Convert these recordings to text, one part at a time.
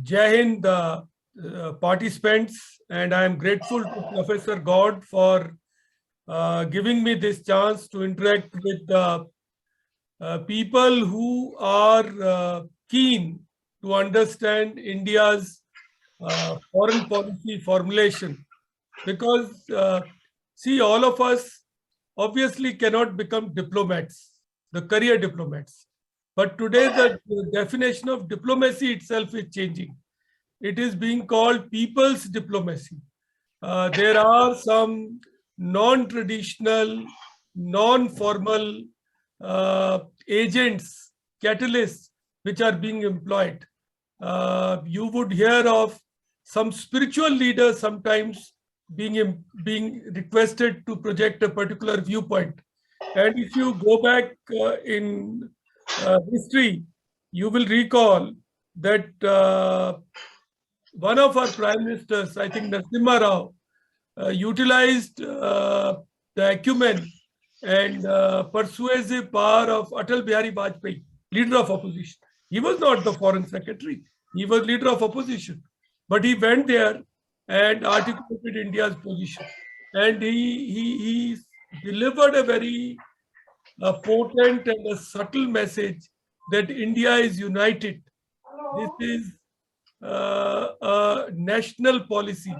Jai Hind, participants, and I am grateful to Professor God for giving me this chance to interact with people who are keen to understand India's foreign policy formulation. Because, see, all of us obviously cannot become diplomats, the career diplomats. But today, the definition of diplomacy itself is changing. It is being called people's diplomacy. There are some non-traditional, non-formal agents, catalysts, which are being employed. You would hear of some spiritual leaders sometimes being requested to project a particular viewpoint. And if you go back in history, you will recall that one of our prime ministers, I think Narasimha Rao, utilized the acumen and persuasive power of Atal Bihari Vajpayee, leader of opposition. He was not the foreign secretary. He was leader of opposition. But he went there and articulated India's position. And he delivered a very potent and a subtle message that India is united. This is a national policy.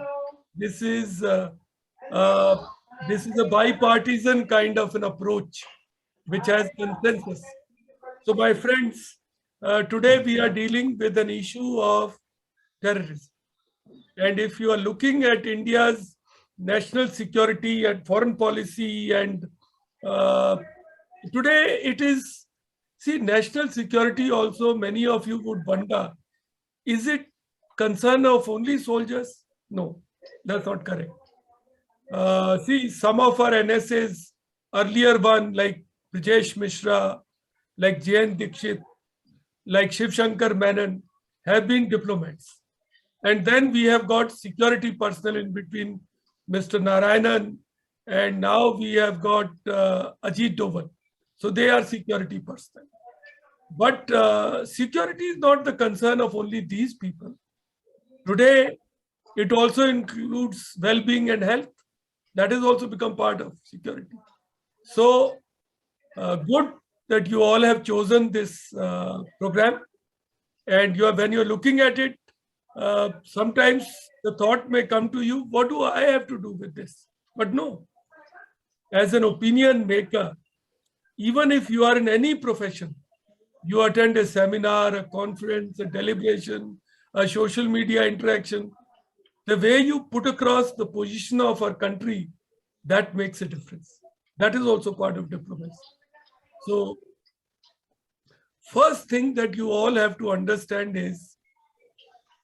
This is a bipartisan kind of an approach which has consensus. So, my friends, today we are dealing with an issue of terrorism. And if you are looking at India's national security and foreign policy, and today it is, see, national security also, many of you would wonder, is it concern of only soldiers? No, that's not correct. See, some of our NSAs, earlier one like Brijesh Mishra, like J.N. Dikshit, like Shiv Shankar Menon, have been diplomats. And then we have got security personnel in between, Mr. Narayanan, and now we have got Ajit Doval. So they are security personnel. But security is not the concern of only these people. Today, it also includes well-being and health. That has also become part of security. So good that you all have chosen this program. And when you're looking at it, sometimes the thought may come to you, what do I have to do with this? But no, as an opinion maker, even if you are in any profession, you attend a seminar, a conference, a deliberation, a social media interaction, the way you put across the position of our country, that makes a difference. That is also part of diplomacy. So, first thing that you all have to understand is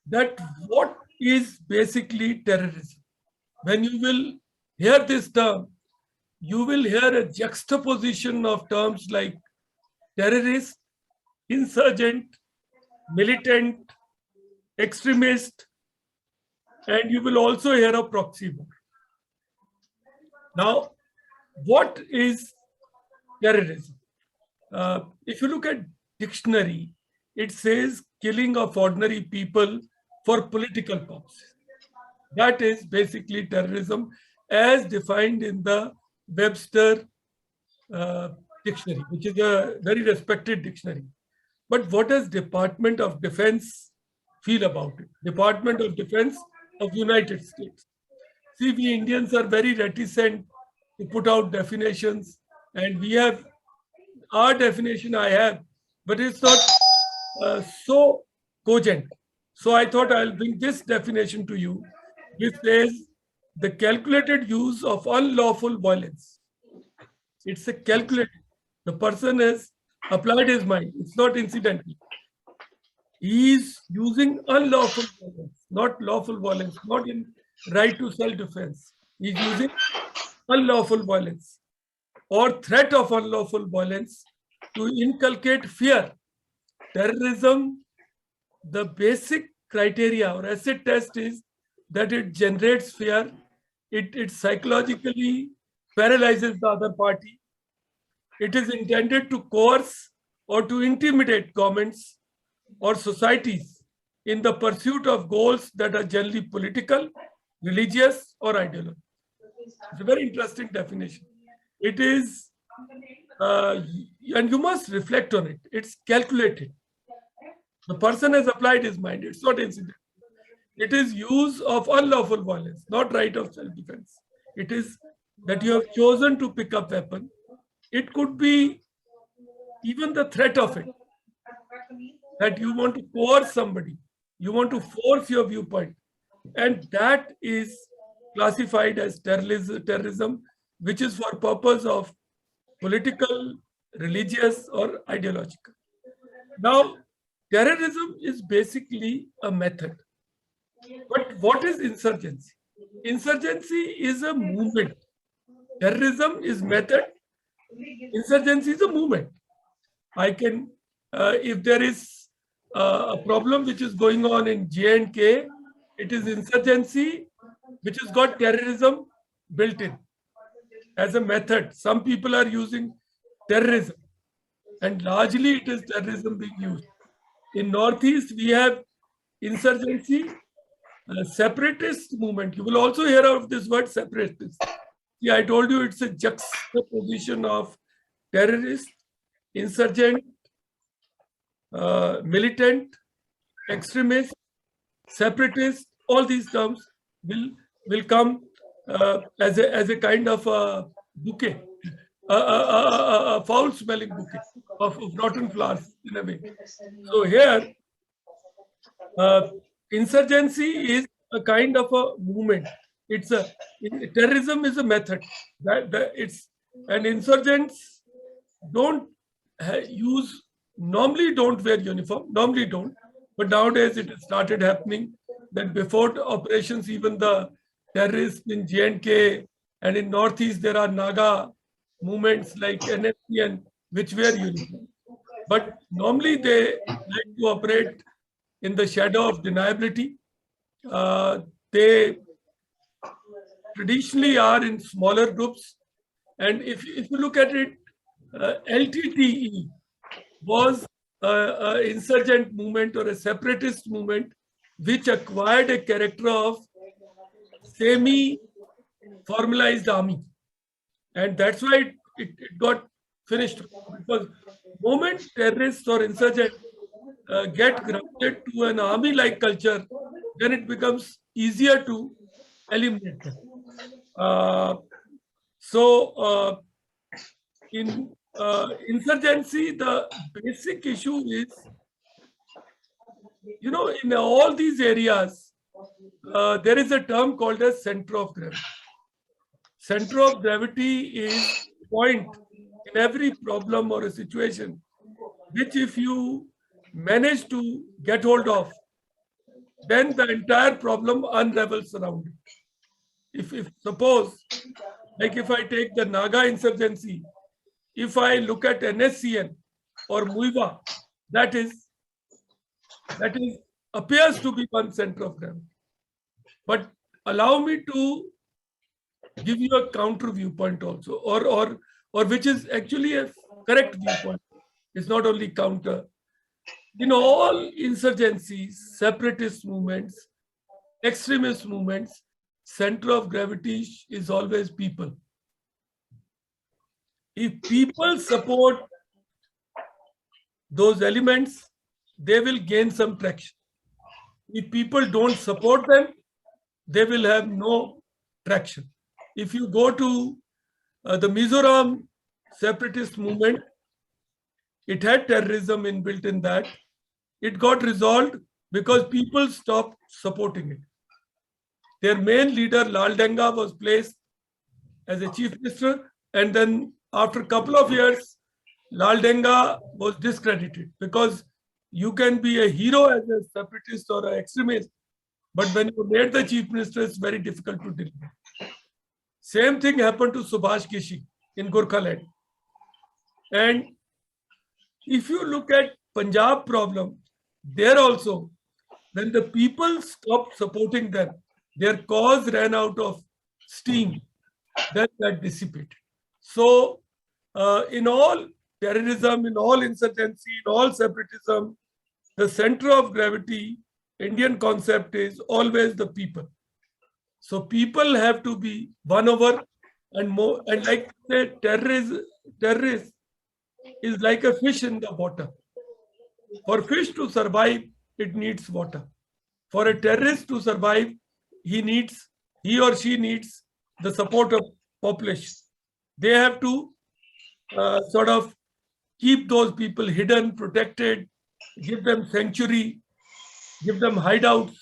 that what is basically terrorism. When you will hear this term, you will hear a juxtaposition of terms like terrorist, insurgent, militant, extremist, and you will also hear of proxy war. Now, what is terrorism? If you look at dictionary, it says killing of ordinary people for political purposes. That is basically terrorism as defined in the Webster dictionary, which is a very respected dictionary. But what does Department of Defense feel about it? Department of Defense of United States. See, we Indians are very reticent to put out definitions, and we have our definition I have, but it's not so cogent. So I thought I'll bring this definition to you, which says the calculated use of unlawful violence. It's a calculated. The person has applied his mind. It's not incidental. He is using unlawful violence, not lawful violence, not in right to self-defense. He's using unlawful violence or threat of unlawful violence to inculcate fear. Terrorism, the basic criteria or acid test is that it generates fear, it psychologically paralyzes the other party. It is intended to coerce or to intimidate governments or societies in the pursuit of goals that are generally political, religious, or ideological. It's a very interesting definition. It is, and you must reflect on it. It's calculated. The person has applied his mind. It's not incidental. It is use of unlawful violence, not right of self-defense. It is that you have chosen to pick up weapon. It could be even the threat of it, that you want to coerce somebody, you want to force your viewpoint, and that is classified as terrorism, which is for purpose of political, religious, or ideological. Now, terrorism is basically a method. But what is insurgency? Insurgency is a movement. Terrorism is method. Insurgency is a movement. I can, if there is a problem which is going on in J&K, it is insurgency which has got terrorism built in as a method. Some people are using terrorism, and largely it is terrorism being used. In Northeast, we have insurgency, separatist movement. You will also hear of this word separatist. Yeah, I told you it's a juxtaposition of terrorist, insurgent, militant, extremist, separatist. All these terms will come as a kind of a bouquet, a foul-smelling bouquet of rotten flowers in a way. So here, insurgency is a kind of a movement. It's a terrorism is a method. And insurgents don't normally don't wear uniform. Normally don't, but nowadays it has started happening that before operations, even the terrorists in J&K and in Northeast, there are Naga movements like NFCN which wear uniform. But normally they like to operate in the shadow of deniability. They traditionally are in smaller groups. And if you look at it, LTTE was an insurgent movement or a separatist movement which acquired a character of semi-formalized army. And that's why it got finished. Because the moment terrorists or insurgents get grounded to an army-like culture, then it becomes easier to eliminate them. In insurgency, the basic issue is, in all these areas, there is a term called as center of gravity. Center of gravity is a point in every problem or a situation, which if you manage to get hold of, then the entire problem unravels around it. If suppose, like if I take the Naga insurgency, if I look at NSCN or Muiva, that appears to be one center of gravity. But allow me to give you a counter viewpoint also, or which is actually a correct viewpoint. It's not only counter. In all insurgencies, separatist movements, extremist movements, center of gravity is always people. If people support those elements, they will gain some traction. If people don't support them, they will have no traction. If you go to the Mizoram separatist movement, it had terrorism inbuilt in that. It got resolved because people stopped supporting it. Their main leader, Lal Denga, was placed as a chief minister, and then after a couple of years, Lal Denga was discredited, because you can be a hero as a separatist or an extremist, but when you made the chief minister, it's very difficult to deal with. Same thing happened to Subhash Kishi in Gorkhaland. And if you look at Punjab problem, there also, when the people stopped supporting them, their cause ran out of steam, then that dissipated. So in all terrorism, in all insurgency, in all separatism, the center of gravity Indian concept is always the people. So people have to be won over and more. And like say, terrorist is like a fish in the water. For fish to survive, it needs water. For a terrorist to survive, he or she needs the support of population. They have to sort of keep those people hidden, protected, give them sanctuary, give them hideouts.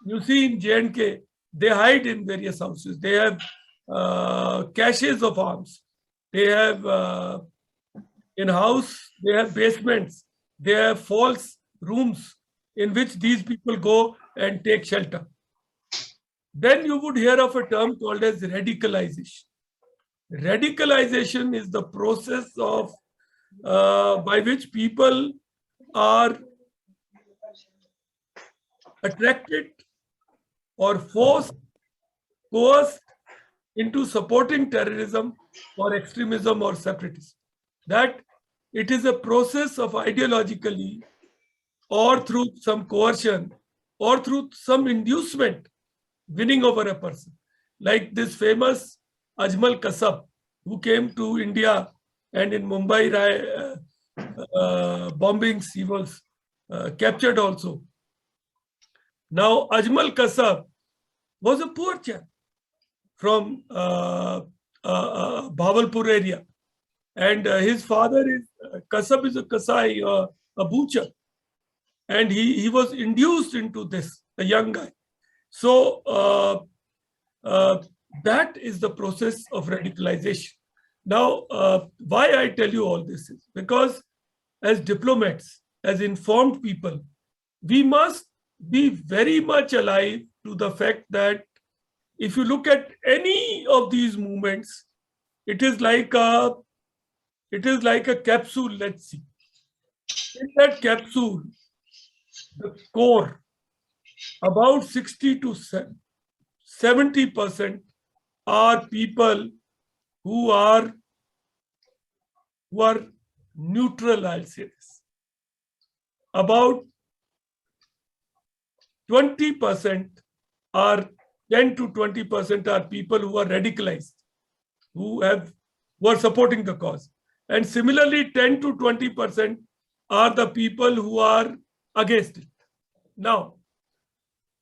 You see in J&K, they hide in various houses. They have caches of arms. They have in-house, they have basements. They have false rooms in which these people go and take shelter. Then you would hear of a term called as radicalization. Radicalization is the process of by which people are attracted or forced, coerced into supporting terrorism or extremism or separatism. That it is a process of ideologically or through some coercion or through some inducement winning over a person. Like this famous Ajmal Kasab, who came to India and in Mumbai bombings, he was captured also. Now, Ajmal Kasab was a poor chap from Bhavalpur area. And his father is, Kasab is a Kasai, a butcher. And he was induced into this, a young guy. So that is the process of radicalization. Now, why I tell you all this is because as diplomats, as informed people, we must be very much alive to the fact that if you look at any of these movements, it is like a capsule, let's see. In that capsule, the core, about 60 to 70% are people who are neutral, I'll say this. About 20% are 10 to 20% are people who are radicalized, who are supporting the cause. And similarly, 10 to 20% are the people who are against it. Now,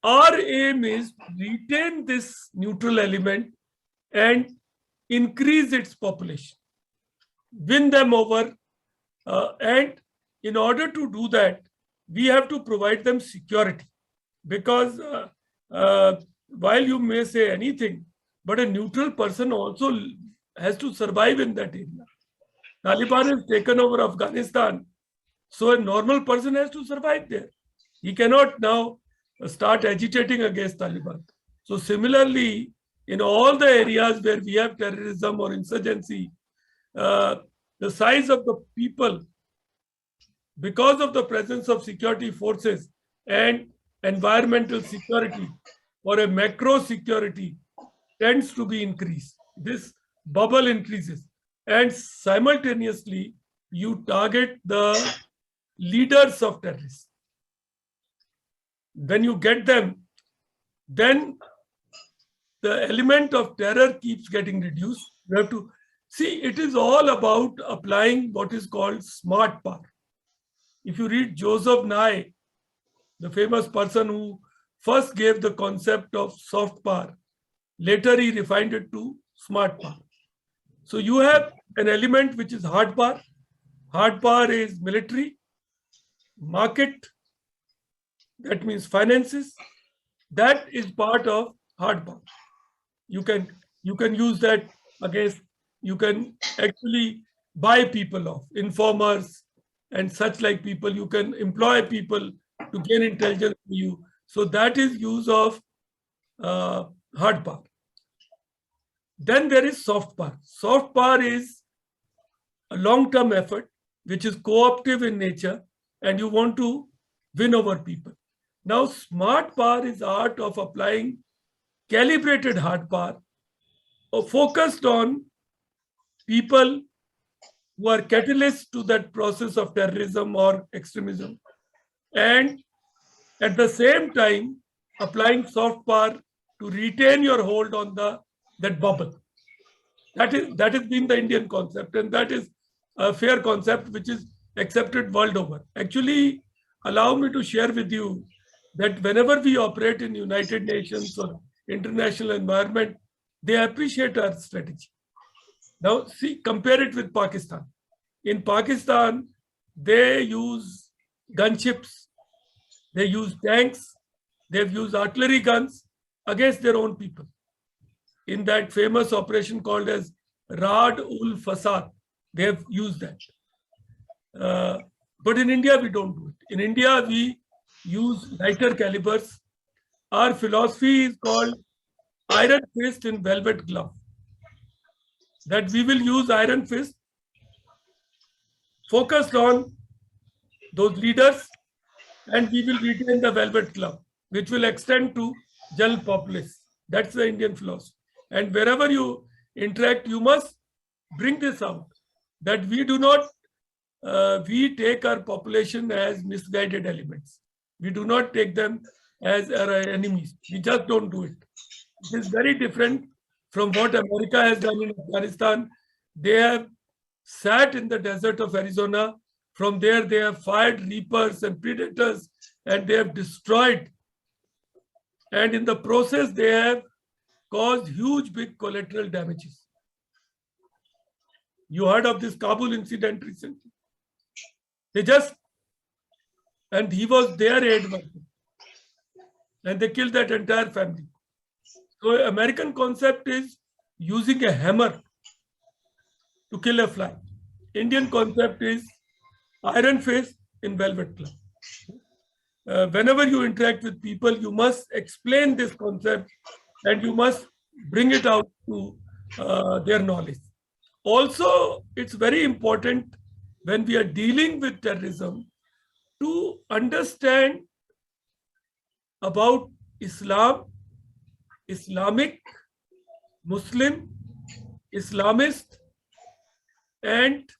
our aim is to retain this neutral element and increase its population, win them over. And in order to do that, we have to provide them security. Because while you may say anything, but a neutral person also has to survive in that area. Taliban has taken over Afghanistan, so a normal person has to survive there. He cannot now start agitating against Taliban. So similarly, in all the areas where we have terrorism or insurgency, the size of the people, because of the presence of security forces and environmental security or a macro security, tends to be increased. This bubble increases. And simultaneously, you target the leaders of terrorists. When you get them, then the element of terror keeps getting reduced. You have to see, it is all about applying what is called smart power. If you read Joseph Nye, the famous person who first gave the concept of soft power, later he refined it to smart power. So you have an element which is hard power. Hard power is military, market, that means finances. That is part of hard power. You can use that against, you can actually buy people off, informers and such like people. You can employ people to gain intelligence for you. So that is use of hard power. Then there is soft power. Soft power is a long-term effort, which is co-optive in nature, and you want to win over people. Now, smart power is art of applying calibrated hard power, focused on people who are catalysts to that process of terrorism or extremism, and At the same time, applying soft power to retain your hold on that bubble. That has been the Indian concept, and that is a fair concept which is accepted world over. Actually, allow me to share with you that whenever we operate in United Nations or international environment, they appreciate our strategy. Now, see, compare it with Pakistan. In Pakistan, they use gunships, they use tanks, they've used artillery guns against their own people. In that famous operation called as Rad-ul-Fasad, they have used that. But in India, we don't do it. In India, we use lighter calibers. Our philosophy is called iron fist in velvet glove. That we will use iron fist focused on those leaders, and we will retain the velvet glove, which will extend to general populace. That's the Indian philosophy. And wherever you interact, you must bring this out, that we do not, we take our population as misguided elements. We do not take them as our enemies. We just don't do it. It is very different from what America has done in Afghanistan. They have sat in the desert of Arizona. From there, they have fired reapers and predators, and they have destroyed. And in the process, they have caused huge, big collateral damages. You heard of this Kabul incident recently. They just, and he was their aide worker, and they killed that entire family. So American concept is using a hammer to kill a fly. Indian concept is iron fist in velvet glove. Whenever you interact with people, you must explain this concept and you must bring it out to their knowledge. Also, it's very important when we are dealing with terrorism to understand about Islam, Islamic, Muslim, Islamist, and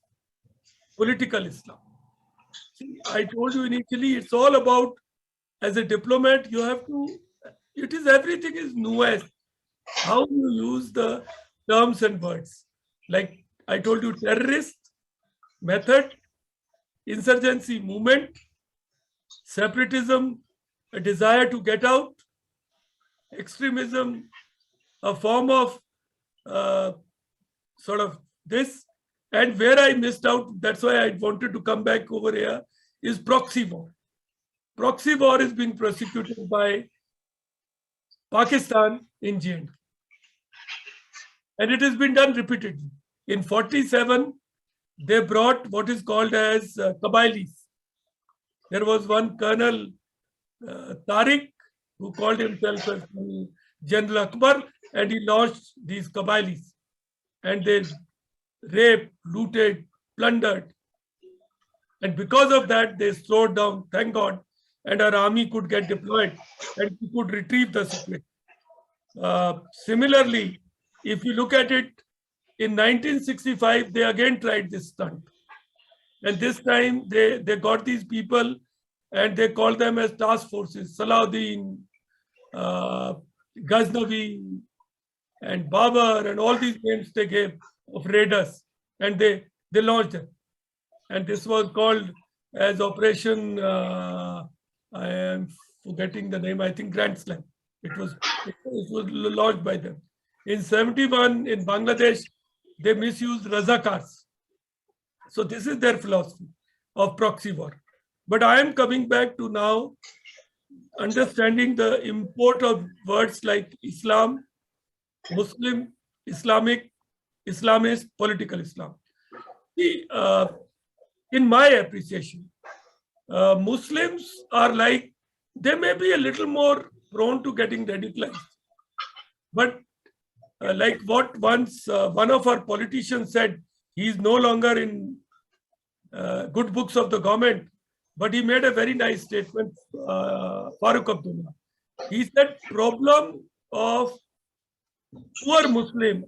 political Islam. See, I told you initially, it's all about, as a diplomat, you have to, it is everything is nuanced. How you use the terms and words. Like I told you, terrorist, method, insurgency, movement, separatism, a desire to get out, extremism, a form of sort of this. And where I missed out, that's why I wanted to come back over here, is proxy war. Proxy war is being prosecuted by Pakistan in J&K. And it has been done repeatedly. In 47, they brought what is called as Qabailis. There was one Colonel Tariq who called himself as General Akbar, and he launched these Qabailis. And they raped, looted, plundered. And because of that, they slowed down, thank God, and our army could get deployed and we could retrieve the situation. Similarly, if you look at it, in 1965, they again tried this stunt. And this time, they got these people and they called them as task forces, Salahuddin, Ghaznavi, and Babar, and all these names they gave of raiders, and they launched them. And this was called as Operation, I am forgetting the name, I think Grand Slam. It was launched by them. In 71, in Bangladesh, they misused Razakars. So this is their philosophy of proxy war. But I am coming back to now understanding the import of words like Islam, Muslim, Islamic, Islamist, political Islam. See, in my appreciation, Muslims are like, they may be a little more prone to getting radicalized. But like what once one of our politicians said, he is no longer in good books of the government, but he made a very nice statement, Farooq Abdullah. He said, problem of poor Muslim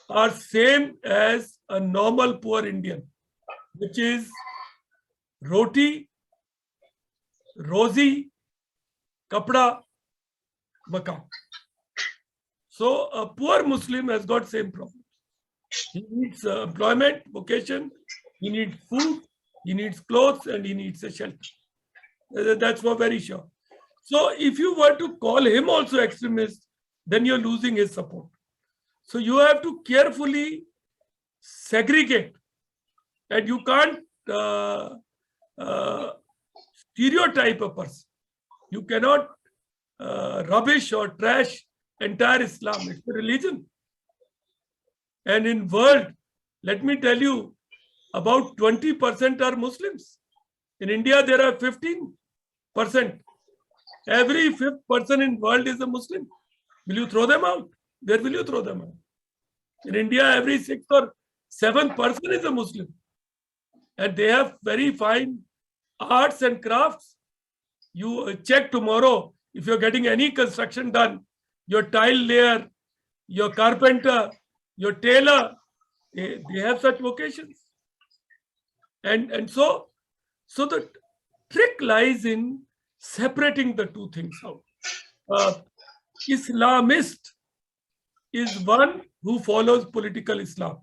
are same as a normal poor Indian, which is roti, rozi, kapda, makan. So a poor Muslim has got same problem. He needs employment, vocation, he needs food, he needs clothes, and he needs a shelter. That's for very sure. So if you were to call him also extremist, then you're losing his support. So you have to carefully segregate, and you can't stereotype a person. You cannot rubbish or trash entire Islam. It's a religion. And in world, let me tell you, about 20% are Muslims. In India, there are 15%. Every fifth person in world is a Muslim. Will you throw them out? Where will you throw them out? In India, every sixth or seventh person is a Muslim. And they have very fine arts and crafts. You check tomorrow, if you're getting any construction done, your tile layer, your carpenter, your tailor, they have such vocations. And so the trick lies in separating the two things out. Islamist is one who follows political Islam,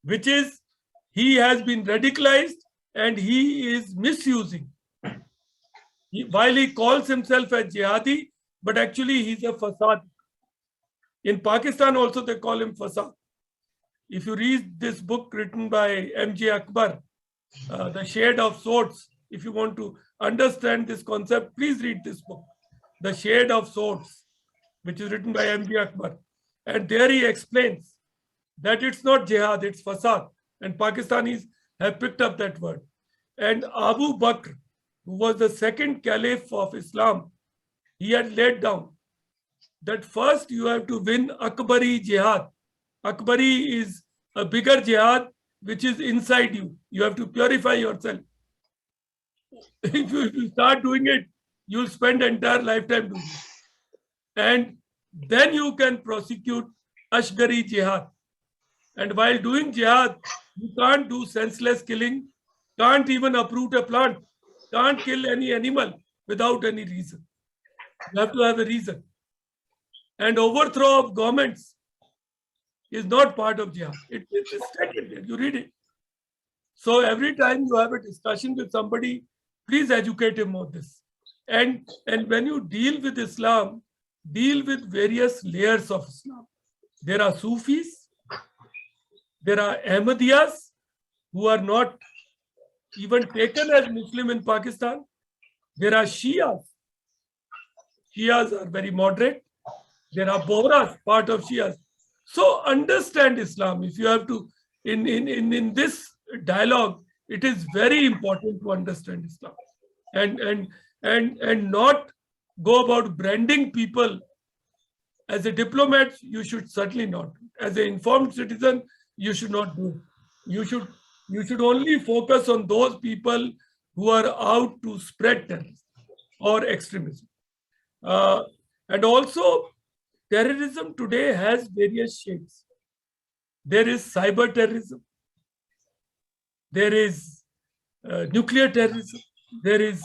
which is he has been radicalized and he is misusing. While he calls himself a jihadi, but actually he's a fasad. In Pakistan also they call him fasad. If you read this book written by M.J. Akbar, The Shade of Swords, if you want to understand this concept, please read this book, The Shade of Swords, which is written by M.J. Akbar. And there he explains that it's not jihad, it's fasad. And Pakistanis have picked up that word. And Abu Bakr, who was the second caliph of Islam, he had laid down that first you have to win Akbari jihad. Akbari is a bigger jihad which is inside you. You have to purify yourself. If you start doing it, you'll spend entire lifetime doing it. And then you can prosecute Ashgari jihad. And while doing jihad, you can't do senseless killing, can't even uproot a plant, can't kill any animal without any reason. You have to have a reason. And overthrow of governments is not part of jihad. It is stated there. You read it. So every time you have a discussion with somebody, please educate him on this. And when you deal with Islam, deal with various layers of Islam. There are Sufis, there are Ahmadiyas who are not even taken as Muslim in Pakistan. There are Shias. Shias are very moderate. There are Bohras, part of Shias. So understand Islam. If you have to, in this dialogue, it is very important to understand Islam and not go about branding people. As a diplomat, you should certainly not. As an informed citizen, you should not do. You should only focus on those people who are out to spread terrorism or extremism. And also, terrorism today has various shapes. There is cyber terrorism. There is nuclear terrorism. There is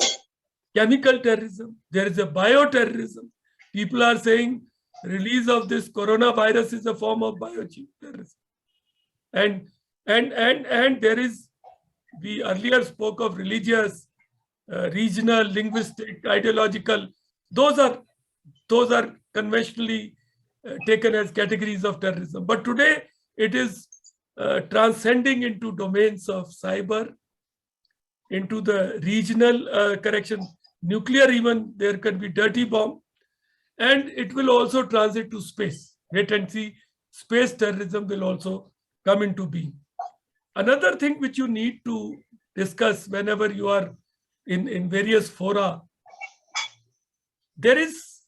chemical terrorism. There is a bioterrorism. People are saying release of this coronavirus is a form of bioterrorism. And there is, we earlier spoke of religious, regional, linguistic, ideological. Those are conventionally taken as categories of terrorism. But today it is transcending into domains of cyber, into the regional nuclear even, there can be dirty bomb. And it will also transit to space. Wait and see, space terrorism will also come into being. Another thing which you need to discuss whenever you are in various fora, there is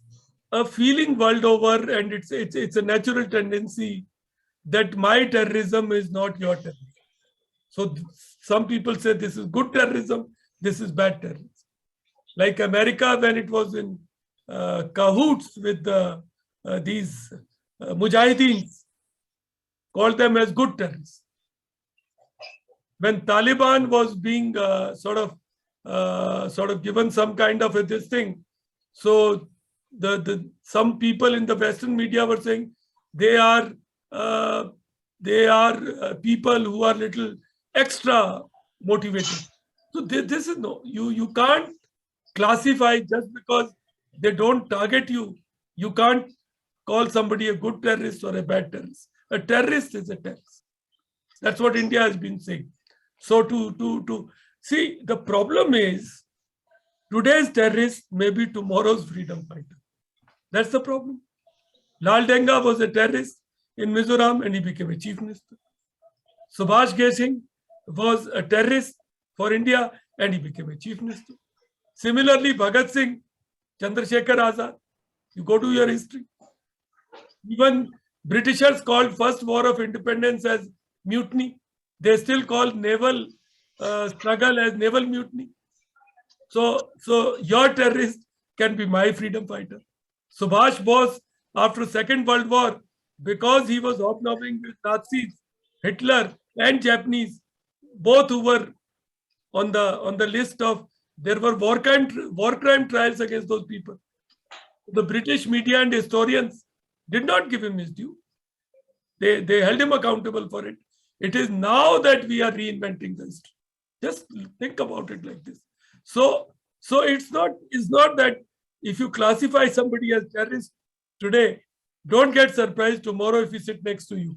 a feeling world over, and it's a natural tendency that my terrorism is not your terrorism. So some people say this is good terrorism, this is bad terrorism. Like America, when it was in cahoots with these mujahideens, called them as good terrorists. When Taliban was being sort of given some kind of this thing, So some people in the Western media were saying they are uh, people who are little extra motivated. So this is no, you can't classify just because they don't target you. You can't call somebody a good terrorist or a bad terrorist. A terrorist is a terrorist. That's what India has been saying. So to see, the problem is today's terrorist may be tomorrow's freedom fighter. That's the problem. Lal Denga was a terrorist in Mizoram and he became a chief minister. Subhash Singh was a terrorist for India and he became a chief minister. Similarly, Bhagat Singh, Chandrasekhar Azad, you go to your history. Even Britishers called first war of independence as mutiny. They still call naval struggle as naval mutiny. So your terrorist can be my freedom fighter. Subhash Bose, after Second World War, because he was hobnobbing with Nazis, Hitler and Japanese, both who were on the list of, there were war crime trials against those people. The British media and historians did not give him his due. They held him accountable for it. It is now that we are reinventing the history. Just think about it like this. So it's not that if you classify somebody as terrorist today, don't get surprised tomorrow if he sit next to you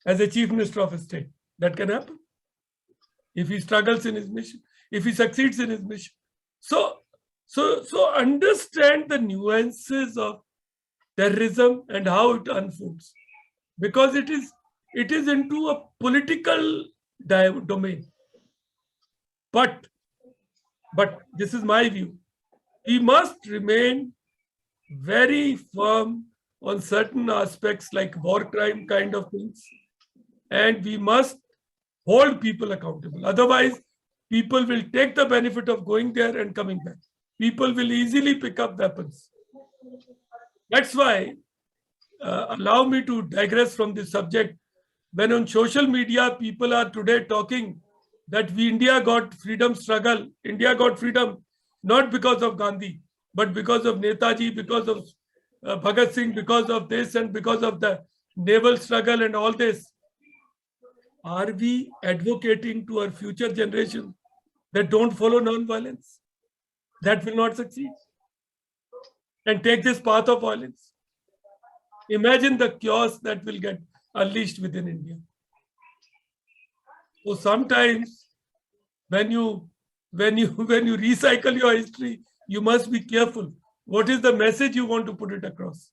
as a chief minister of a state. That can happen if he struggles in his mission, if he succeeds in his mission. So understand the nuances of terrorism and how it unfolds, because it is into a political domain. But this is my view. We must remain very firm on certain aspects like war crime kind of things, and we must hold people accountable. Otherwise, people will take the benefit of going there and coming back. People will easily pick up weapons. That's why, allow me to digress from this subject. When on social media, people are today talking that India got freedom struggle. India got freedom not because of Gandhi, but because of Netaji, because of Bhagat Singh, because of this and because of the naval struggle and all this. Are we advocating to our future generation that don't follow non-violence? That will not succeed and take this path of violence. Imagine the chaos that will get unleashed within India. So sometimes when you recycle your history, you must be careful. What is the message you want to put it across?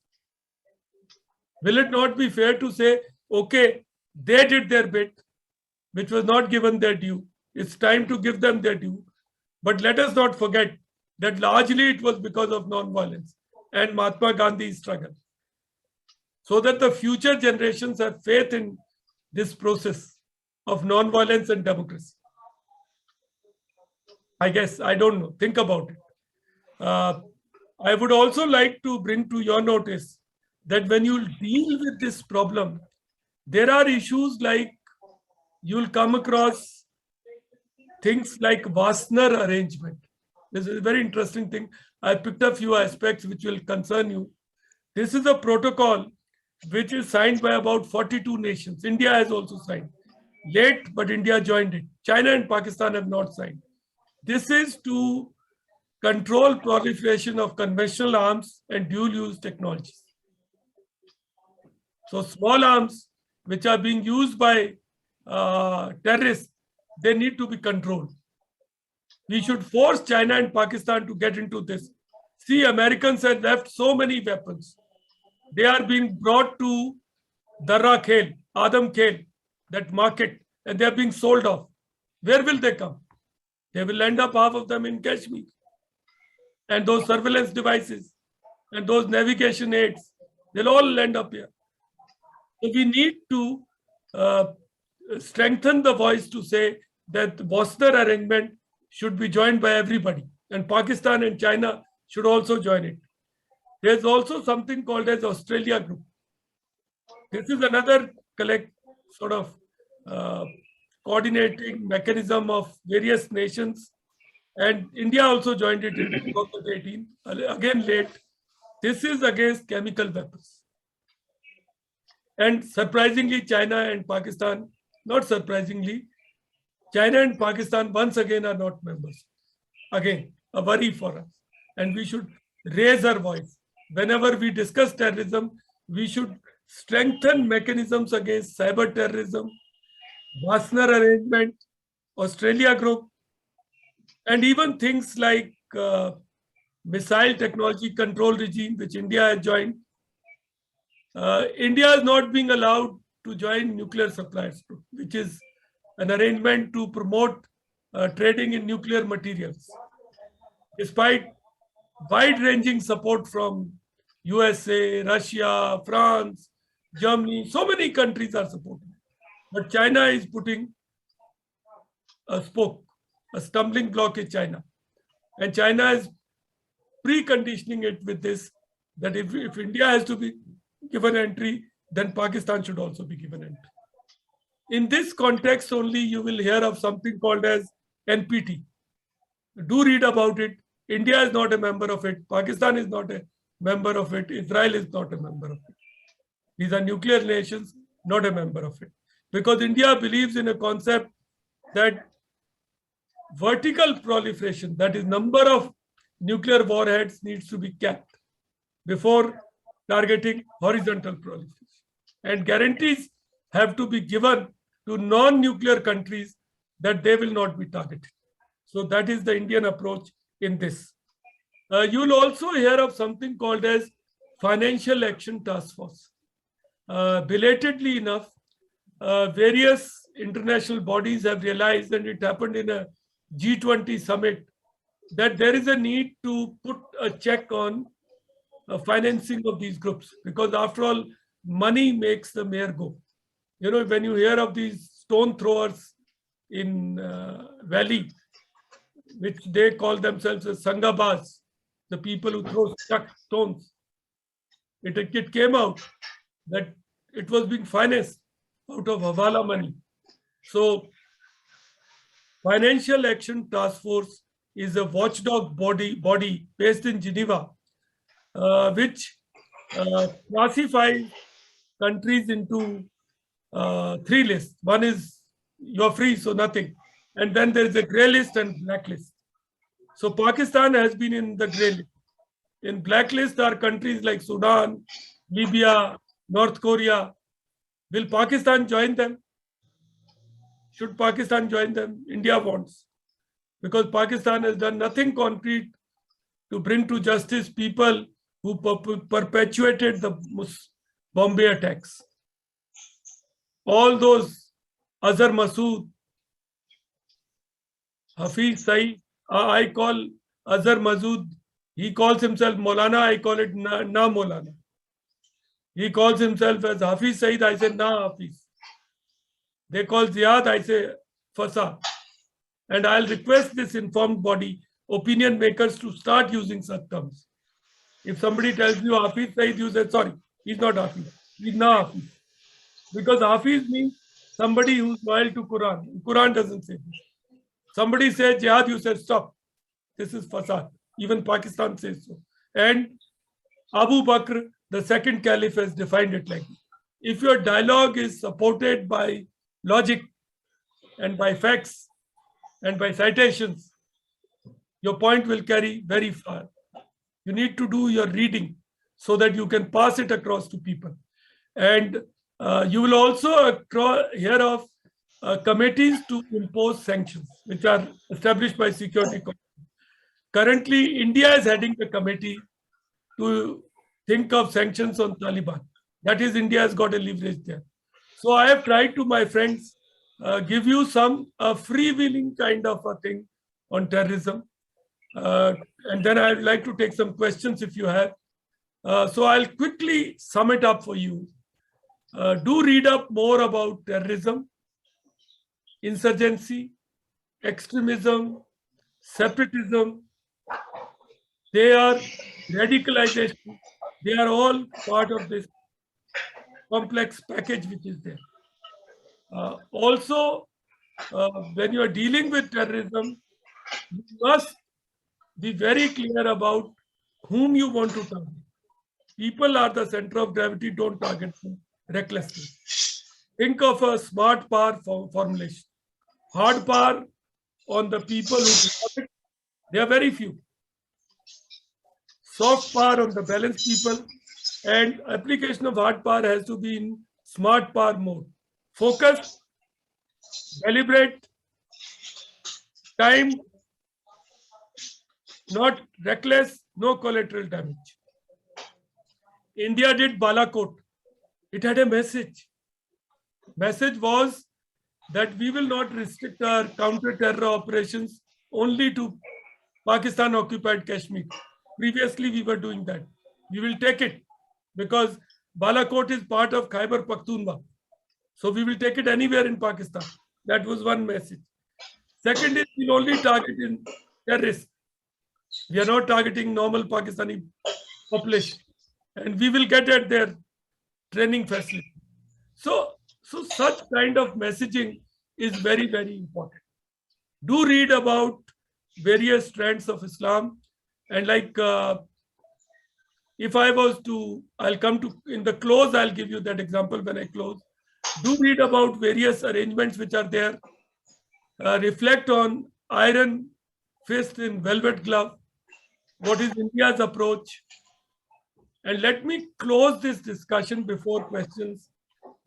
Will it not be fair to say, okay, they did their bit, which was not given their due. It's time to give them their due. But let us not forget that largely it was because of non-violence and Mahatma Gandhi's struggle. So that the future generations have faith in this process of non-violence and democracy. I guess, I don't know, think about it. I would also like to bring to your notice that when you deal with this problem, there are issues like you'll come across things like Wasner arrangement. This is a very interesting thing. I picked a few aspects which will concern you. This is a protocol which is signed by about 42 nations. India has also signed. Late, but India joined it. China and Pakistan have not signed. This is to control proliferation of conventional arms and dual-use technologies. So small arms which are being used by terrorists, they need to be controlled. We should force China and Pakistan to get into this. See, Americans have left so many weapons. They are being brought to Darra Khel, Adam Khel, that market, and they are being sold off. Where will they come? They will end up, half of them, in Kashmir. And those surveillance devices and those navigation aids, they'll all end up here. So we need to strengthen the voice to say that the Wasner arrangement should be joined by everybody, and Pakistan and China should also join it. There's also something called as Australia Group. This is another coordinating mechanism of various nations And India also joined it in 2018, again late. This is against chemical weapons. And surprisingly, China and Pakistan, not surprisingly, China and Pakistan once again are not members. Again, a worry for us. And we should raise our voice. Whenever we discuss terrorism, we should strengthen mechanisms against cyber terrorism, Wasner Arrangement, Australia Group, and even things like missile technology control regime, which India has joined. India is not being allowed to join nuclear suppliers, which is an arrangement to promote trading in nuclear materials. Despite wide-ranging support from USA, Russia, France, Germany, so many countries are supporting. But China is putting a spoke, a stumbling block in China. And China is preconditioning it with this, that if India has to be given entry, then Pakistan should also be given entry. In this context only, you will hear of something called as NPT. Do read about it. India is not a member of it. Pakistan is not a member of it. Israel is not a member of it. These are nuclear nations, not a member of it. Because India believes in a concept that vertical proliferation, that is number of nuclear warheads, needs to be capped before targeting horizontal proliferation. And guarantees have to be given to non-nuclear countries that they will not be targeted. So that is the Indian approach in this. You will also hear of something called as Financial Action Task Force. Belatedly enough, various international bodies have realized, and it happened in a G20 summit, that there is a need to put a check on financing of these groups, because after all, money makes the mayor go. You know, when you hear of these stone throwers in Valley, which they call themselves as Sangabas, the people who throw stones, it came out that it was being financed out of Hawala money. So Financial Action Task Force is a watchdog body based in Geneva, which classifies countries into three lists. One is you're free, so nothing. And then there is a grey list and blacklist. So Pakistan has been in the grey list. In blacklist are countries like Sudan, Libya, North Korea. Will Pakistan join them? Should Pakistan join them? India wants. Because Pakistan has done nothing concrete to bring to justice people who perpetuated the Bombay attacks. All those Azhar Masood, Hafiz Saeed, I call Azhar Masood, he calls himself Maulana, I call it Na Maulana. He calls himself as Hafiz Saeed, I say Na Hafiz. They call Ziad, I say Fasa. And I'll request this informed body, opinion makers, to start using such terms. If somebody tells you Hafiz Saeed, you say, sorry, he's not Hafiz, he's Na Hafiz. Because Hafiz means somebody who's loyal to Quran. Quran doesn't say this. Somebody says jihad, you say stop. This is fasad. Even Pakistan says so. And Abu Bakr, the second caliph, has defined it like this. If your dialogue is supported by logic and by facts and by citations, your point will carry very far. You need to do your reading so that you can pass it across to people. And you will also hear of committees to impose sanctions, which are established by Security Council. Currently, India is heading the committee to think of sanctions on Taliban. That is, India has got a leverage there. So I have tried to, my friends, give you some freewheeling kind of a thing on terrorism. And then I'd like to take some questions if you have. So I'll quickly sum it up for you. Do read up more about terrorism, insurgency, extremism, separatism. They are radicalization. They are all part of this complex package which is there. Also, when you are dealing with terrorism, You must be very clear about whom you want to target. People are the center of gravity, don't target them recklessly. Think of a smart power formulation. Hard power on the people who develop it, they are very few. Soft power on the balanced people, and application of hard power has to be in smart power mode. Focused, deliberate, time, not reckless, no collateral damage. India did Balakot. It had a message. Message was that we will not restrict our counter-terror operations only to Pakistan occupied Kashmir. Previously, we were doing that. We will take it because Balakot is part of Khyber Pakhtunkhwa. So we will take it anywhere in Pakistan. That was one message. Second is we'll only target in terrorists. We are not targeting normal Pakistani population. And we will get at their training facility. So such kind of messaging is very, very important. Do read about various strands of Islam, and like if I was to, I'll come to in the close, I'll give you that example when I close. Do read about various arrangements which are there. Reflect on iron fist in velvet glove. What is India's approach? And let me close this discussion before questions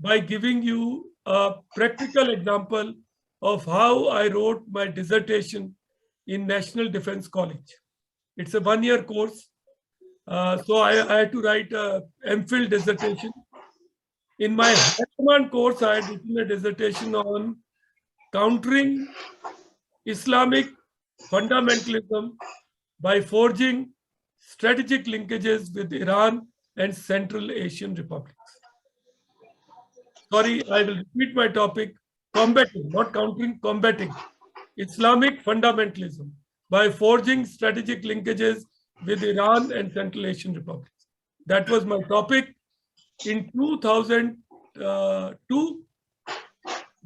by giving you a practical example of how I wrote my dissertation in National Defense College. It's a one-year course. So I had to write a MPhil dissertation. In my high command course, I had written a dissertation on countering Islamic fundamentalism by forging strategic linkages with Iran and Central Asian republics. Sorry, I will repeat my topic. Combating, not countering, combating Islamic fundamentalism by forging strategic linkages with Iran and Central Asian republics. That was my topic in 2002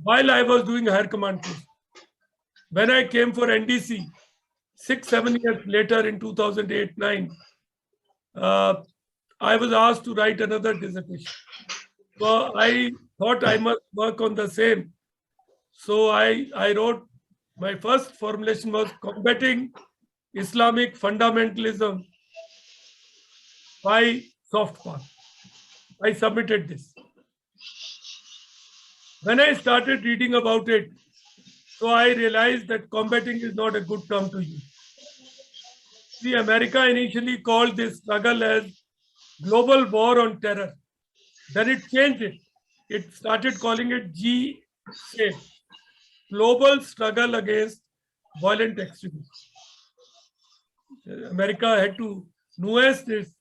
while I was doing a higher command course. When I came for NDC, 6-7 years later in 2008-9, I was asked to write another dissertation. So I thought I must work on the same. So I wrote, my first formulation was combating Islamic fundamentalism by soft power. I submitted this. When I started reading about it, so I realized that combating is not a good term to use. See, America initially called this struggle as global war on terror. Then it changed it. It started calling it GSAFE, Global Struggle Against Violent Extremism. America had to nuance this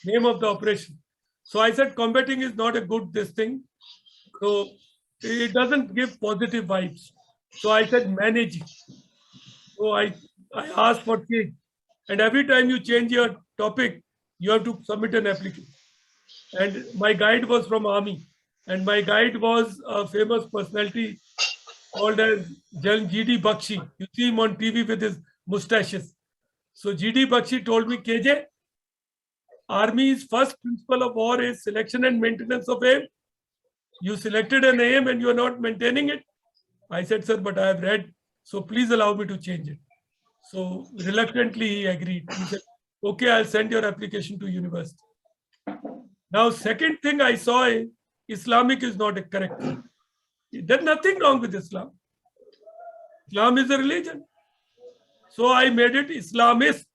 name of the operation. So I said combating is not a good this thing. So it doesn't give positive vibes. So I said managing. So I asked for change. And every time you change your topic, you have to submit an application. And my guide was from Army. And my guide was a famous personality called as G.D. Bakshi. You see him on TV with his mustaches. So G.D. Bakshi told me, KJ, Army's first principle of war is selection and maintenance of aim. You selected an aim and you are not maintaining it. I said, sir, but I have read, so please allow me to change it. So reluctantly he agreed. He said, okay, I'll send your application to university. Now, second thing I saw is Islamic is not a correct thing. There's nothing wrong with Islam. Islam is a religion. So I made it Islamist.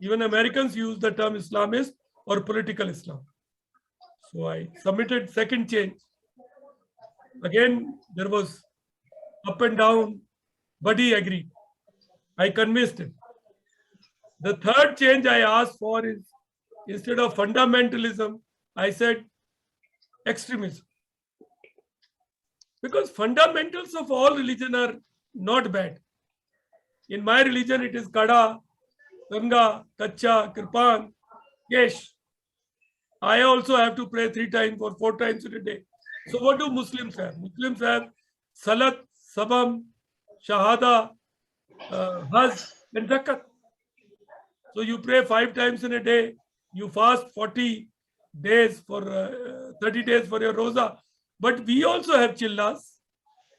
Even Americans use the term Islamist or political Islam. So I submitted second change. Again, there was up and down, but he agreed. I convinced him. The third change I asked for is, instead of fundamentalism, I said extremism. Because fundamentals of all religion are not bad. In my religion, it is Kada, Ganga, Kacha, Kirpan, Kesh. I also have to pray 3 times or 4 times in a day. So what do Muslims have? Muslims have Salat, Sabam, Shahada, Hajj and Zakat. So you pray 5 times in a day, you fast 40 days for 30 days for your Roza. But we also have chillas,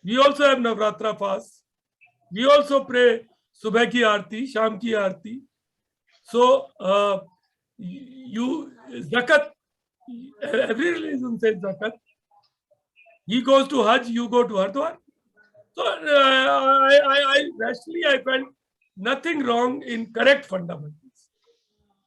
we also have Navratra fast, we also pray Subah ki Aarti, Sham ki Aarti. So you Zakat, every religion says Zakat. He goes to Hajj, you go to Hardwar. So I felt nothing wrong in correct fundamentals.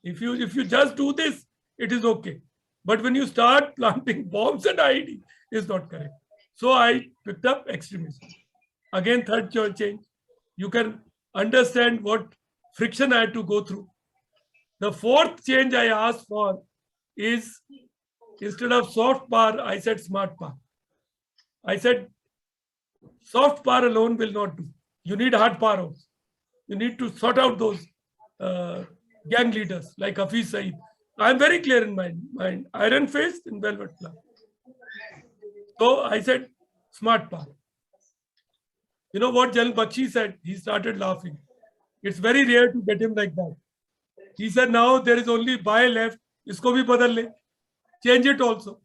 If you just do this, it is okay. But when you start planting bombs and IED, it's not correct. So I picked up extremism. Again, third change. You can understand what friction I had to go through. The fourth change I asked for is, instead of soft power, I said smart power. I said soft power alone will not do. You need hard power also. You need to sort out those gang leaders like Hafiz Saeed. I'm very clear in my mind. Iron faced in velvet glove. So I said smart power. You know what Jalal Bakshi said? He started laughing. It's very rare to get him like that. He said, now there is only buy left. Isko bhi badal le. Change it also.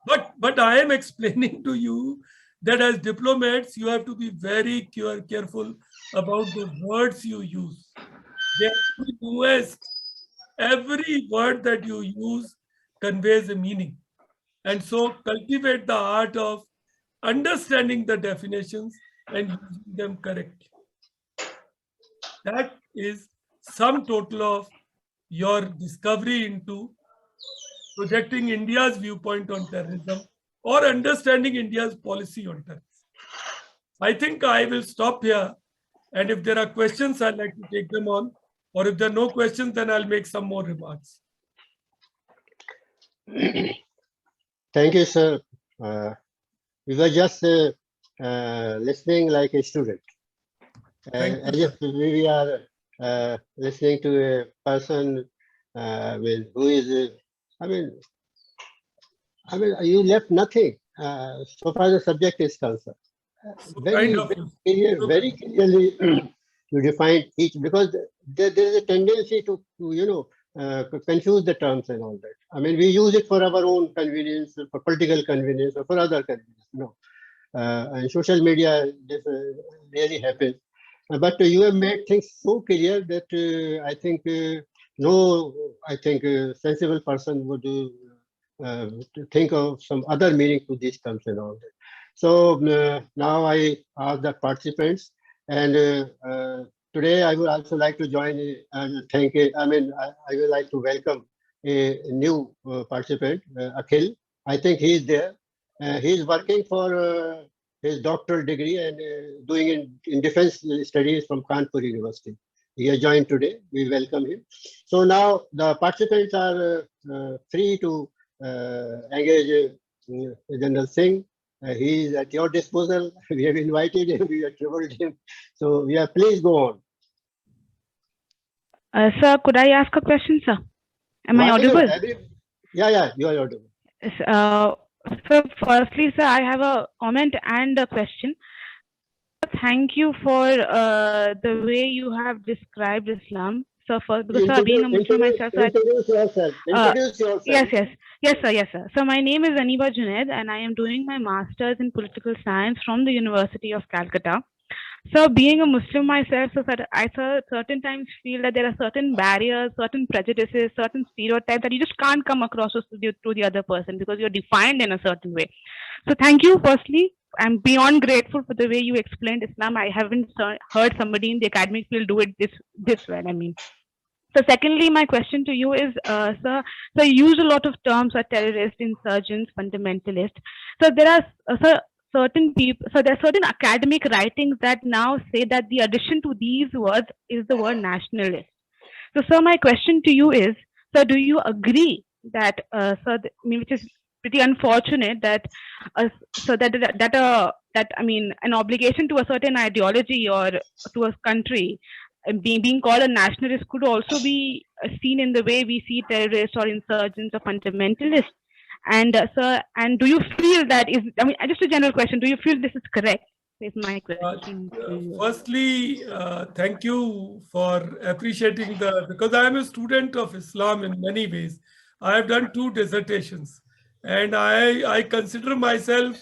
But I am explaining to you that as diplomats, you have to be very careful about the words you use. They have to be nuanced. Every word that you use conveys a meaning. And so cultivate the art of understanding the definitions and using them correctly. That is sum total of your discovery into projecting India's viewpoint on terrorism or understanding India's policy on terrorism. I think I will stop here. And if there are questions, I'd like to take them on. Or if there are no questions, then I'll make some more remarks. Thank you, sir. We were just listening like a student. As if we are listening to a person who is, I mean, you left nothing so far as the subject is concerned. Very clearly you defined each, because there is a tendency to confuse the terms and all that. I mean, we use it for our own convenience, for political convenience, or for other convenience. No, and social media, this really happens. But you have made things so clear that I think sensible person would think of some other meaning to these terms and all that. So now I ask the participants, and today I would also like to join and thank it. I mean, I would like to welcome a new participant, Akhil. I think he is there. He is working for his doctoral degree and doing in defense studies from Kanpur University. He has joined today. We welcome him. So now the participants are free to engage General Singh. He is at your disposal. We have invited him. We have troubled him. So please go on. Sir, could I ask a question, sir? Am I audible? Yeah, you are audible. So firstly, sir, I have a comment and a question. Thank you for the way you have described Islam. So first, because sir, being a Muslim myself, introduce yourself. Yes, sir. So my name is Aniba Junaid, and I am doing my master's in political science from the University of Calcutta. So being a Muslim myself, so I certain times feel that there are certain barriers, certain prejudices, certain stereotypes that you just can't come across to the other person because you're defined in a certain way. So thank you. Firstly, I'm beyond grateful for the way you explained Islam. I haven't heard somebody in the academic field do it this well. I mean. So secondly, my question to you is, sir, so you use a lot of terms like terrorist, insurgents, fundamentalist. So there are certain people, so there are certain academic writings that now say that the addition to these words is the word nationalist. So sir, my question to you is, sir, do you agree that, sir, which is pretty unfortunate that, I mean, an obligation to a certain ideology or to a country being called a nationalist could also be seen in the way we see terrorists or insurgents or fundamentalists. And sir, and do you feel that is, I mean, just a general question, do you feel this is correct? Is my question to you. Firstly, thank you for appreciating because I am a student of Islam in many ways. I have done 2 dissertations, and I consider myself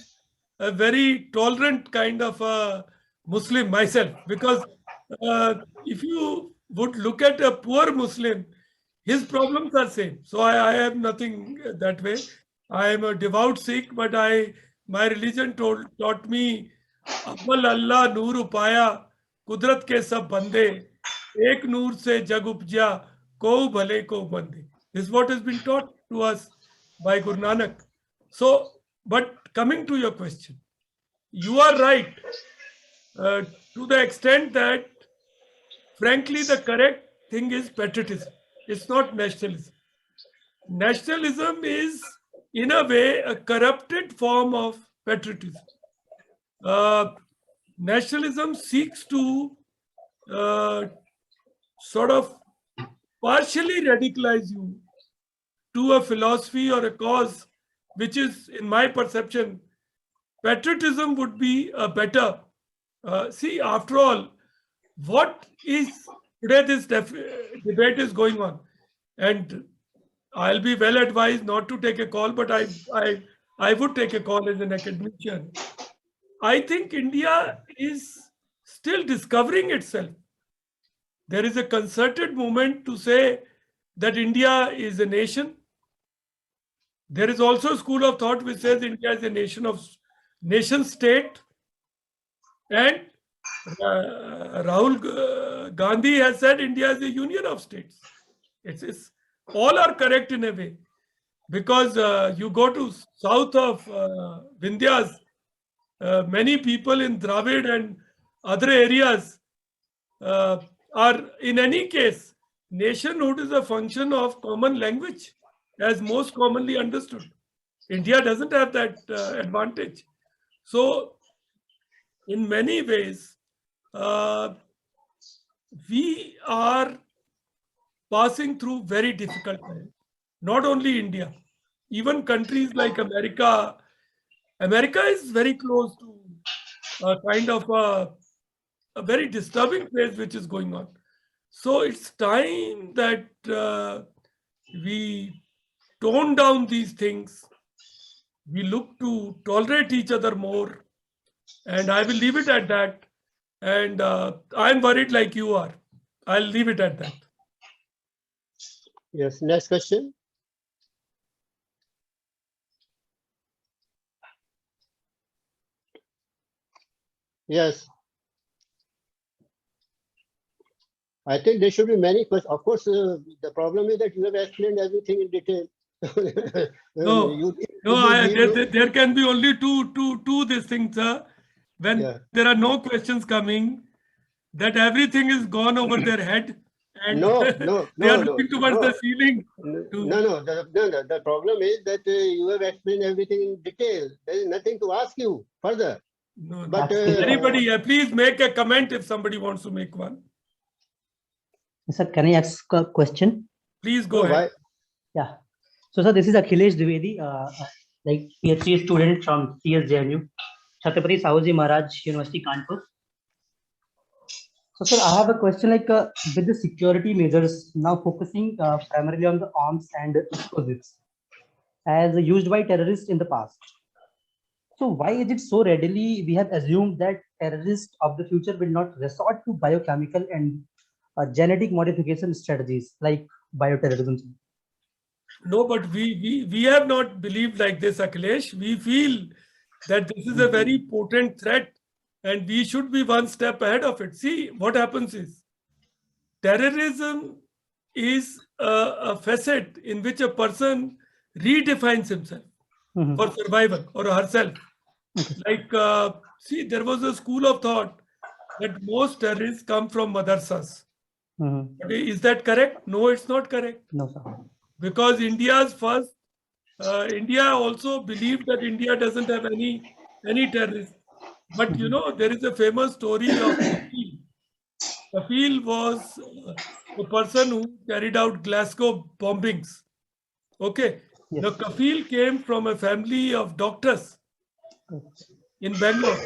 a very tolerant kind of a Muslim myself, because if you would look at a poor Muslim, his problems are same. So I have nothing that way. I am a devout Sikh, but my religion taught me अव्वल अल्लाह नूर उपाया कुदरत के सब बंदे एक नूर से जग उपजा को भले को बंदे. This is what has been taught to us by Guru Nanak. So, but coming to your question, you are right to the extent that, frankly, the correct thing is patriotism. It's not nationalism. Nationalism is, in a way, a corrupted form of patriotism. Nationalism seeks to sort of partially radicalize you to a philosophy or a cause, which is, in my perception, patriotism would be a better. See, after all, what is today this debate is going on, and I'll be well advised not to take a call, but I would take a call as an academician. I think India is still discovering itself. There is a concerted movement to say that India is a nation. There is also a school of thought which says India is a nation state. And Rahul Gandhi has said India is a union of states. It's all are correct in a way, because you go to south of Vindhyas, many people in Dravid and other areas are, in any case, nationhood is a function of common language, as most commonly understood. India doesn't have that advantage. So, in many ways, we are passing through very difficult times. Not only India, even countries like America. America is very close to a kind of a very disturbing phase which is going on. So it's time that we tone down these things. We look to tolerate each other more. And I will leave it at that. And I'm worried like you are. I'll leave it at that. Yes, next question. Yes. I think there should be many questions. Of course, the problem is that you have explained everything in detail. No, there can be only two these things, sir. When there are no questions coming, that everything is gone over their head, and they are looking towards the ceiling. No. The problem is that you have explained everything in detail. There is nothing to ask you further. No, but anybody, please make a comment if somebody wants to make one. Sir, can I ask a question? Please go ahead. Yeah. So, sir, this is Akhilesh Dwivedi, like PhD student from SinghGMU, Chhatrapati Sahooji Maharaj University, Kanpur. So, sir, I have a question, like with the security measures now focusing primarily on the arms and explosives as used by terrorists in the past. So why is it so readily we have assumed that terrorists of the future will not resort to biochemical and genetic modification strategies like bioterrorism? No, but we have not believed like this, Akhilesh. We feel that this is a very potent threat and we should be one step ahead of it. See, what happens is, terrorism is a facet in which a person redefines himself for survival or herself. Like, see, there was a school of thought that most terrorists come from madrasas. Is that correct? No, it's not correct. No, sir. Because India's first, India also believed that India doesn't have any terrorists. But you know, there is a famous story of Kafil. Kafil was the person who carried out Glasgow bombings. Okay. Yes. Now, Kafil came from a family of doctors in Bangalore.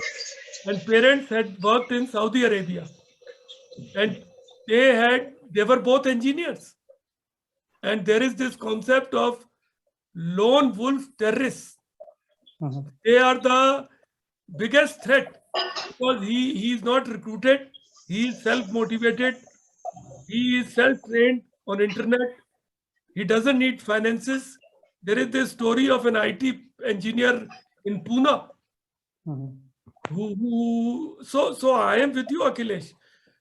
and parents had worked in Saudi Arabia, and they were both engineers. And there is this concept of lone wolf terrorists. Mhm. They are the biggest threat because he is not recruited, he is self-motivated, he is self-trained on internet, he doesn't need finances. There is this story of an IT engineer in Pune Mhm. so I am with you, Akhilesh.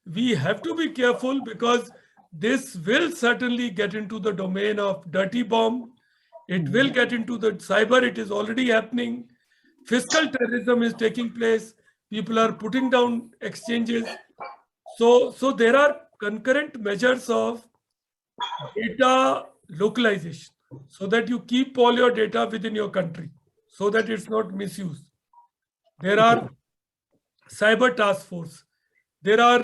We have to be careful because this will certainly get into the domain of dirty bomb. It will get into the cyber. It is already happening. Fiscal terrorism is taking place. People are putting down exchanges. So there are concurrent measures of data localization so that you keep all your data within your country so that it's not misused. There are cyber task force. There are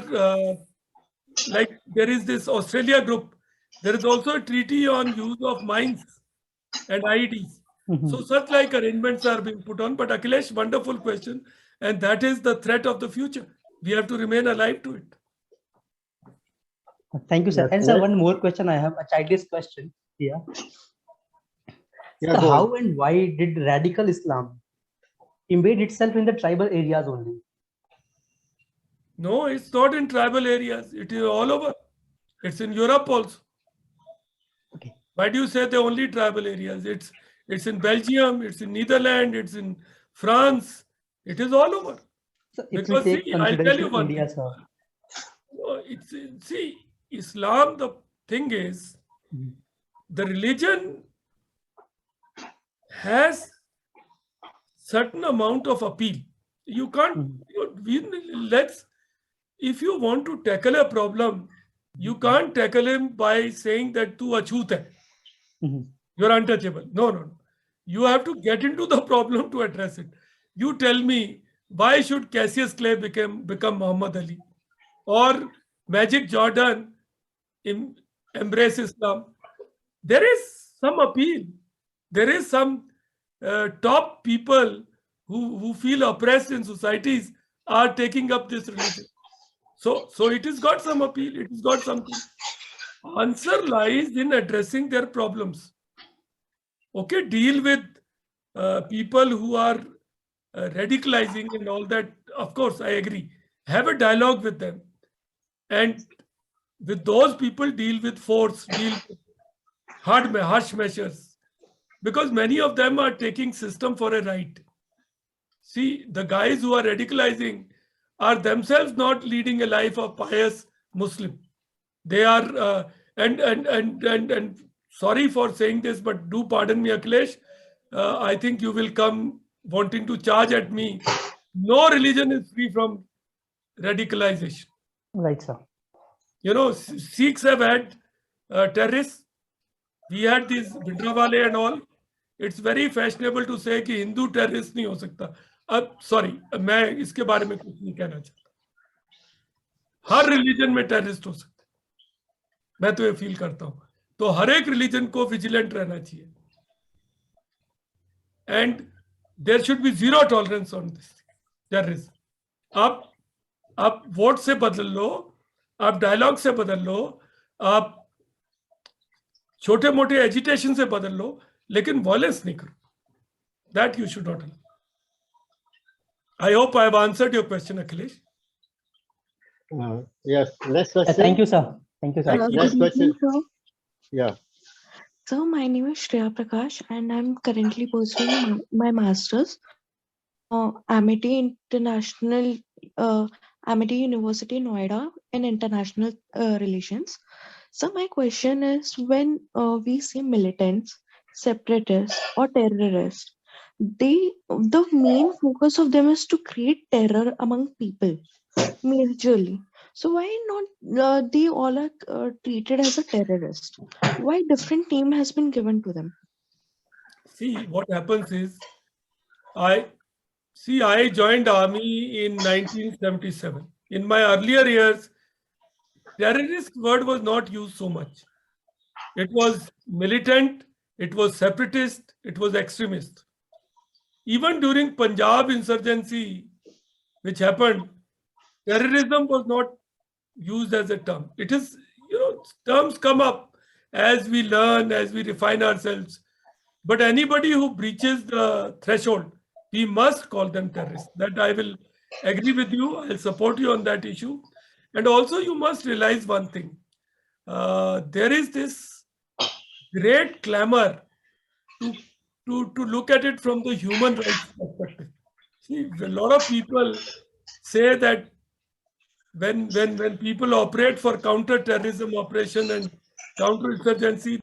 like there is this Australia group. There is also a treaty on use of mines and IEDs. So Mhm. such like arrangements are being put on. But Akhilesh, wonderful question, and that is the threat of the future. We have to remain alive to it. Thank you, sir. Yes, And sir, next. one more question. I have a childish question here. Yeah, So go on. how and why did radical Islam embed itself in the tribal areas only? No, it's not in tribal areas. It is all over. It's in Europe also. Okay. Why do you say the only tribal areas? It's in Belgium, it's in Netherlands, it's in France. It is all over. So if we Because see, take I'll tell you consideration one India, thing. sir. See, Islam, the thing is, Mhm. the religion has certain amount of appeal. You can't, Mhm. let's, if you want to tackle a problem, you can't tackle him by saying that tu achut hai. Mhm. You're untouchable. No, no, no. You have to get into the problem to address it. You tell me, why should Cassius Clay become Muhammad Ali? Or Magic Jordan embrace Islam? There is some appeal. There is some top people who feel oppressed in societies are taking up this religion. So it has got some appeal. It has got something. Answer lies in addressing their problems. Okay, deal with people who are radicalizing and all that. Of course, I agree. Have a dialogue with them, and with those people, deal with force, deal with harsh measures, because many of them are taking system for a ride. See, the guys who are radicalizing are themselves not leading a life of pious Muslim. They are, and sorry for saying this, but do pardon me, Akhilesh. I think you will come wanting to charge at me. No religion is free from radicalization. Right, sir. You know, Sikhs have had terrorists. We had these Bhindranwale and all. It's very fashionable to say कि Hindu terrorist नहीं हो सकता. अब sorry, मैं इसके बारे में कुछ नहीं कहना चाहता. हर रिलीजन में टेररिस्ट हो सकता है. मैं तो ये फील करता हूं. तो हर एक रिलीजन को विजिलेंट रहना चाहिए. And there should be zero tolerance on this terrorism. आप वोट से बदल लो, आप डायलॉग से बदल लो, आप छोटे मोटे एजिटेशन से बदल लो, लेकिन वायलेंस नहीं करो. That you should not. I hope I have answered your question, Akhilesh. Yes, next question. Thank you, sir. Thank you, sir. Thank you. Next Good evening, question. sir. Yeah. So my name is Shreya Prakash, and I'm currently pursuing my master's. Amity International, Amity University, Noida, in international relations. So my question is, when we say militants, separatists, or terrorists, the main focus of them is to create terror among people, majorly. So why not they all are treated as a terrorist? Why different name has been given to them? See, what happens is, I joined army in 1977. In my earlier years, terrorist word was not used so much. It was militant, it was separatist, it was extremist. Even during Punjab insurgency, which happened, terrorism was not used as a term. It is, terms come up as we learn, as we refine ourselves. But anybody who breaches the threshold, we must call them terrorists. That I will agree with you. I'll support you on that issue. And also, you must realize one thing. There is this great clamor to look at it from the human rights perspective. See, a lot of people say that when people operate for counter-terrorism operation and counter-insurgency,